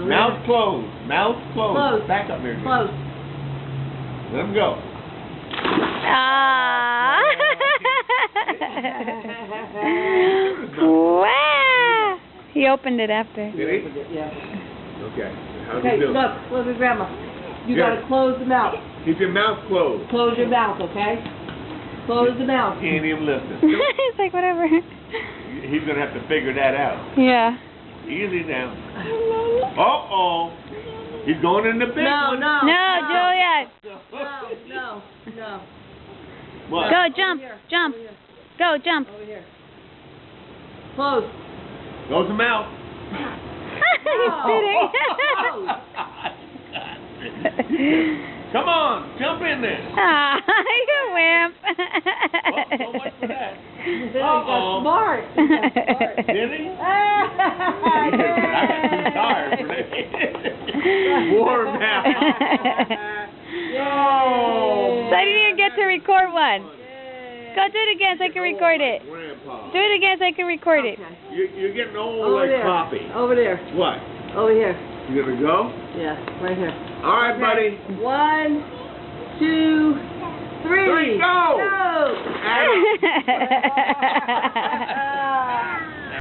Mouth closed. Mouth closed. Closed. Back up there. Close. Let him go. Ah. Wow. He opened it after. Did he? Yeah. Okay. How's Okay, he doing? look at Grandma. You Here. gotta close the mouth. Keep your mouth closed. Close your mouth, okay? Close the mouth. He ain't even listening. He's like, whatever. He's gonna have to figure that out. Yeah. Easy now. Uh-oh. He's going in the big one. No. No, Juliet. No. What? Go, jump, jump. Over here. Go, jump. Over here. Close. Close him out. He's sitting. Come on, jump in there. Ah, you wimp. Well, so much for that. He got smart. Did he? I got too tired for that. Warm now. Yay. So I didn't even get to record one. Go do it again so I can record it. Grandpa. Do it again so I can record it. Okay. You're getting old Over like there. Poppy. Over there. What? Over here. You gonna go? Yeah, right here. All right, buddy. 1, 2, 3. Go! Go!